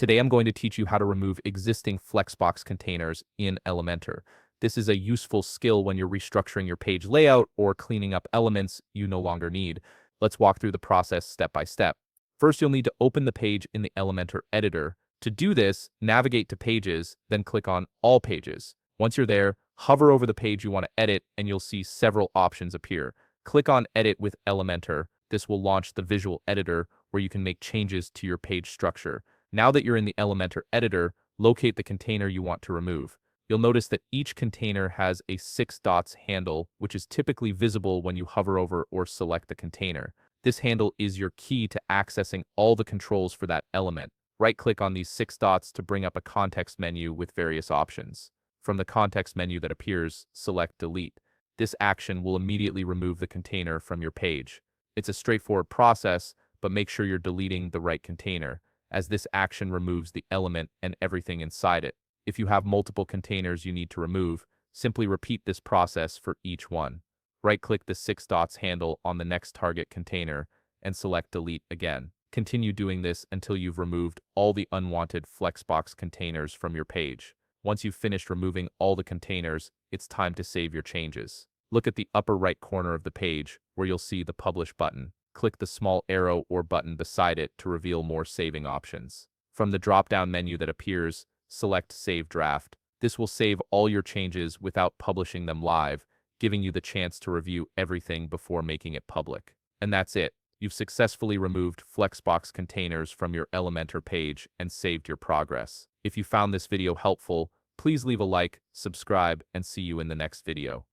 Today I'm going to teach you how to remove existing Flexbox containers in Elementor. This is a useful skill when you're restructuring your page layout or cleaning up elements you no longer need. Let's walk through the process step by step. First, you'll need to open the page in the Elementor editor. To do this, navigate to Pages, then click on All Pages. Once you're there, hover over the page you want to edit and you'll see several options appear. Click on Edit with Elementor. This will launch the visual editor where you can make changes to your page structure. Now that you're in the Elementor editor, locate the container you want to remove. You'll notice that each container has a 6 dots handle, which is typically visible when you hover over or select the container. This handle is your key to accessing all the controls for that element. Right-click on these 6 dots to bring up a context menu with various options. From the context menu that appears, select Delete. This action will immediately remove the container from your page. It's a straightforward process, but make sure you're deleting the right container, as this action removes the element and everything inside it. If you have multiple containers you need to remove, simply repeat this process for each one. Right-click the 6 dots handle on the next target container and select Delete again. Continue doing this until you've removed all the unwanted Flexbox containers from your page. Once you've finished removing all the containers, it's time to save your changes. Look at the upper right corner of the page where you'll see the Publish button. Click the small arrow or button beside it to reveal more saving options. From the drop-down menu that appears, select Save Draft. This will save all your changes without publishing them live, giving you the chance to review everything before making it public. And that's it. You've successfully removed Flexbox containers from your Elementor page and saved your progress. If you found this video helpful, please leave a like, subscribe, and see you in the next video.